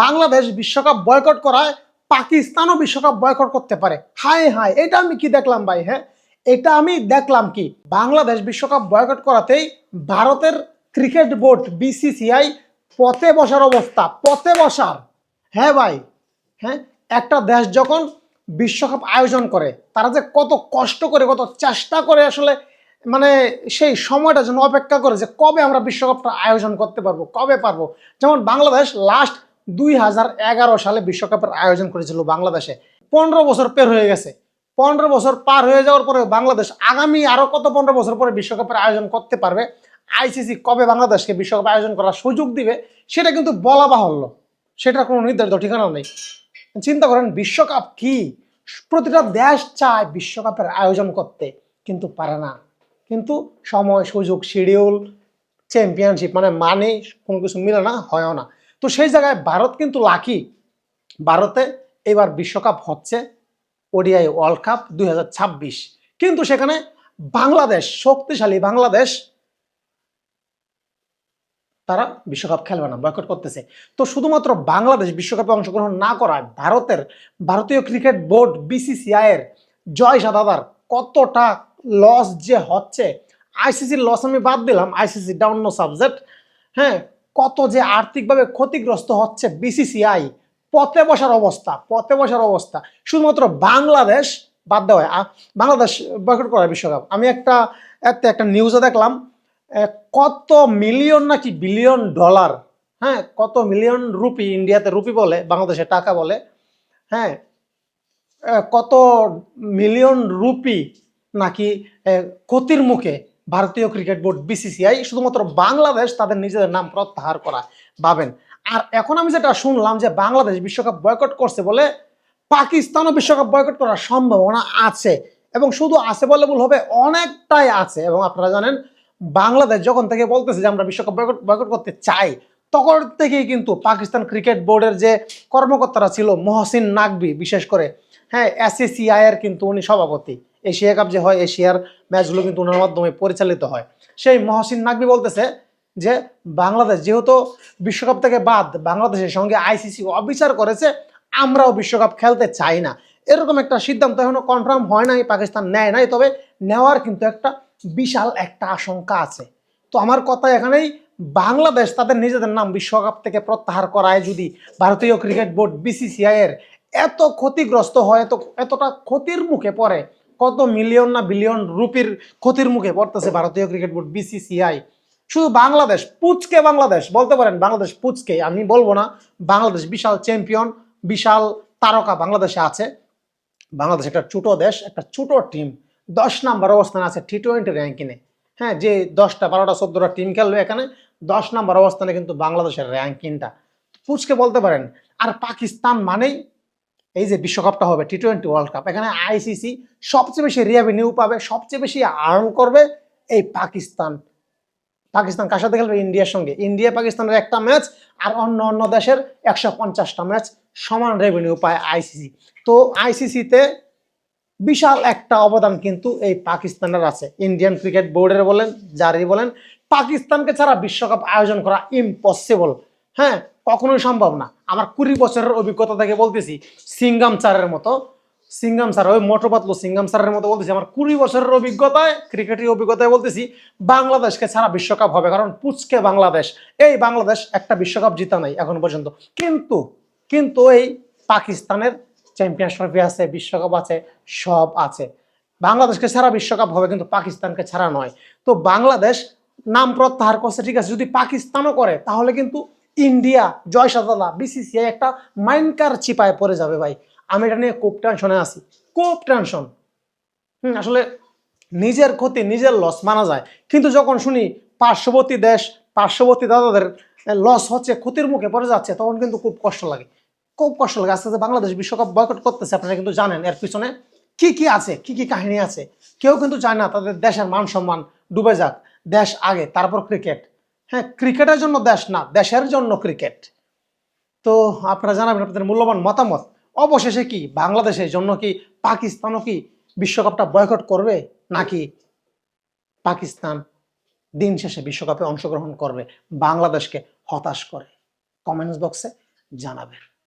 বাংলাদেশ বিশ্বকাপ বয়কট করায় পাকিস্তানও বিশ্বকাপ বয়কট করতে পারে। হায় হায়, এটা আমি কি দেখলাম ভাই? হ্যাঁ, এটা আমি দেখলাম কি, বাংলাদেশ বিশ্বকাপ বয়কট করাতেই ভারতের ক্রিকেট বোর্ড বিসিসিআই পথে বসার অবস্থা, পথে বসার। হ্যাঁ ভাই, হ্যাঁ, একটা দেশ যখন বিশ্বকাপ আয়োজন করে তারা যে কত কষ্ট করে, কত চেষ্টা করে আসলে, মানে সেই সময়টা যেন অপেক্ষা করে যে কবে আমরা বিশ্বকাপটা আয়োজন করতে পারবো, কবে পারবো। যেমন বাংলাদেশ লাস্ট 2011 সালে বিশ্বকাপের আয়োজন করেছিল বাংলাদেশে। 15 বছর পের হয়ে গেছে। 15 বছর পার হয়ে যাওয়ার পরে বাংলাদেশ আগামী আরো কত 15 বছর পরে বিশ্বকাপের আয়োজন করতে পারবে, আইসিসি কবে বাংলাদেশকে বিশ্বকাপ আয়োজন করার সুযোগ দিবে সেটা কিন্তু বলা বাহুল্য, সেটার কোনো নির্ধারিত ঠিকানা নেই। চিন্তা করেন, বিশ্বকাপ কি, প্রতিটা দেশ চায় বিশ্বকাপের আয়োজন করতে কিন্তু পারে না। কিন্তু সময়, সুযোগ, শিডিউল, চ্যাম্পিয়নশিপ মানে কোনো কিছু মিলে না, হয়ও না। তো সেই জায়গায় ভারত কিন্তু লাকি। ভারতে এবার বিশ্বকাপ হচ্ছে, ওডিআই ওয়ার্ল্ড কাপ 2026, কিন্তু সেখানে বাংলাদেশ, শক্তিশালী বাংলাদেশ, তারা বিশ্বকাপ খেলবে না, বয়কট করতেছে। তো শুধুমাত্র বাংলাদেশ বিশ্বকাপে অংশগ্রহণ না করায় ভারতীয় ক্রিকেট বোর্ড বিসিসিআই এর জয় সাদাদার কতটা লস যে হচ্ছে। আইসিসির লস আমি বাদ দিলাম, আইসিসি ডাউন নো সাবজেক্ট। হ্যাঁ, কত যে আর্থিকভাবে ক্ষতিগ্রস্ত হচ্ছে বিসিসিআই, পথে বসার অবস্থা, পথে বসার অবস্থা। শুধুমাত্র বাংলাদেশ বাদ দেওয়া হয়, বাংলাদেশ বয়কট করা বিশ্বকাপ। আমি একটা নিউজে দেখলাম, কত মিলিয়ন নাকি বিলিয়ন ডলার, হ্যাঁ, কত মিলিয়ন রুপি, ইন্ডিয়াতে রুপি বলে, বাংলাদেশে টাকা বলে, হ্যাঁ, কত মিলিয়ন রুপি নাকি ক্ষতির মুখে ভারতীয় ক্রিকেট বোর্ড বিসিসিআই, শুধুমাত্র বাংলাদেশ তাদের নিজেদের নাম প্রত্যাহার করা ভাবেন। আর এখন আমি যেটা শুনলাম যে বাংলাদেশ বিশ্বকাপ বয়কট করছে বলে পাকিস্তানও বিশ্বকাপ বয়কট করার সম্ভাবনা আছে, এবং শুধু আছে বলে ভুল হবে, অনেকটাই আছে। এবং আপনারা জানেন, বাংলাদেশ যখন থেকে বলতেছে যে আমরা বিশ্বকাপ বয়কট করতে চাই, তখন থেকেই কিন্তু পাকিস্তান ক্রিকেট বোর্ডের যে কর্মকর্তারা ছিল, মহসিন নাকভি বিশেষ করে, হ্যাঁ, এসএসিআই এর কিন্তু উনি সভাপতি। এশিয়া কাপ যে হয়, এশিয়ার ম্যাচগুলো কিন্তু ওনার মাধ্যমে পরিচালিত হয়। সেই মহসিন নাকভি বলতেছে যে বাংলাদেশ যেহেতু বিশ্বকাপ থেকে বাদ, বাংলাদেশের সঙ্গে আইসিসি অবিচার করেছে, আমরাও বিশ্বকাপ খেলতে চাই না। এরকম একটা সিদ্ধান্ত এখনো কনফার্ম হয় নাই, পাকিস্তান নেয় নাই, তবে নেওয়ার কিন্তু একটা বিশাল একটা আশঙ্কা আছে। তো আমার কথা এখানেই, বাংলাদেশ তাদের নিজেদের নাম বিশ্বকাপ থেকে প্রত্যাহার করায় যদি ভারতীয় ক্রিকেট বোর্ড বিসিসিআই এর এত ক্ষতিগ্রস্ত হয়, এতটা ক্ষতির মুখে পড়ে, কত মিলিয়ন না বিলিয়ন রুপির ক্ষতির মুখে পড়তেছে ভারতীয় ক্রিকেট বোর্ড বিসিসিআই। শুধু বাংলাদেশ পুচকে, বাংলাদেশ বলতে পারেন, বাংলাদেশ পুচকে আমি বলবো না, বাংলাদেশ বিশাল চ্যাম্পিয়ন, বিশাল তারকা বাংলাদেশে আছে। বাংলাদেশ একটা ছোট দেশ, একটা ছোট টিম, 10 নম্বর অবস্থানে আছে টি-20 র্যাঙ্কিংয়ে। হ্যাঁ, যে 10টা 12টা 14টা টিম খেলবে এখানে, 10 নম্বর অবস্থানে কিন্তু বাংলাদেশের র্যাঙ্কিংটা, পুচকে বলতে পারেন। আর পাকিস্তান মানেই, এই যে বিশ্বকাপটা হবে টি-20 ওয়ার্ল্ড কাপ, এখানে আইসিসি সবচেয়ে বেশি রেভিনিউ পাবে, সবচেয়ে বেশি আর্ন করবে এই পাকিস্তান। পাকিস্তান কার সাথে খেলবে? ইন্ডিয়ার সঙ্গে। ইন্ডিয়া পাকিস্তানের একটা ম্যাচ আর অন্য অন্য দেশের 150টা ম্যাচ সমান রেভিনিউ পায় আইসিসি। তো আইসিসিতে বিশাল একটা অবদান কিন্তু এই পাকিস্তানের আছে। ইন্ডিয়ান ক্রিকেট বোর্ডের বলেন, যারই বলেন, পাকিস্তানকে ছাড়া বিশ্বকাপ আয়োজন করা ইম্পসিবল। হ্যাঁ, কখনোই সম্ভব না। আমার 20 বছরের অভিজ্ঞতা থেকে বলতেছি, সিঙ্গাম স্যারের মতো, সিঙ্গাম স্যার, ওই মোটো পাতলু সিঙ্গাম স্যারের মতো বলতেছি, আমার 20 বছরের অভিজ্ঞতায়, ক্রিকেটের অভিজ্ঞতায় বলতেছি, বাংলাদেশকে ছাড়া বিশ্বকাপ হবে। কারণ পুচকে বাংলাদেশ, এই বাংলাদেশ একটা বিশ্বকাপ জিতা নাই এখন পর্যন্ত। কিন্তু কিন্তু এই পাকিস্তানের চ্যাম্পিয়ন্স ট্রফি আছে, বিশ্বকাপ আছে, সব আছে। বাংলাদেশকে ছাড়া বিশ্বকাপ হবে, কিন্তু পাকিস্তানকে ছাড়া নয়। তো বাংলাদেশ নাম প্রত্যাহার করছে, ঠিক আছে, যদি পাকিস্তানও করে তাহলে কিন্তু ইন্ডিয়া, জয় সাদালা, বিসিসিআই একটা মাইনকার চিপায় পড়ে যাবে ভাই। আমি এটা নিয়ে খুব টেনশনে আছি, খুব টেনশন। আসলে নিজের ক্ষতি, নিজের লস মানা যায়, কিন্তু যখন শুনি পার্শ্ববর্তী দেশ, পার্শ্ববর্তী দাদাদের লস হচ্ছে, ক্ষতির মুখে পড়ে যাচ্ছে, তখন কিন্তু খুব কষ্ট লাগে, খুব কষ্ট লাগে। আস্তে আস্তে বাংলাদেশ বিশ্বকাপ বয়কট করতেছে, আপনারা কিন্তু জানেন এর পিছনে কি কি আছে, কি কি কাহিনী আছে। কেউ কিন্তু চায় না তাদের দেশের মান সম্মান ডুবে যাক, দেশ আগে তারপর ক্রিকেট। হ্যাঁ, ক্রিকেটের জন্য দেশ না, দেশের জন্য ক্রিকেট। তো আপনারা জানাবেন আপনাদের মূল্যবান মতামত। অবশেষে কি বাংলাদেশের জন্য কি পাকিস্তানও কি বিশ্বকাপটা বয়কট করবে, নাকি পাকিস্তান দিন শেষে বিশ্বকাপে অংশগ্রহণ করবে, বাংলাদেশকে হতাশ করে? কমেন্টস বক্সে জানাবেন।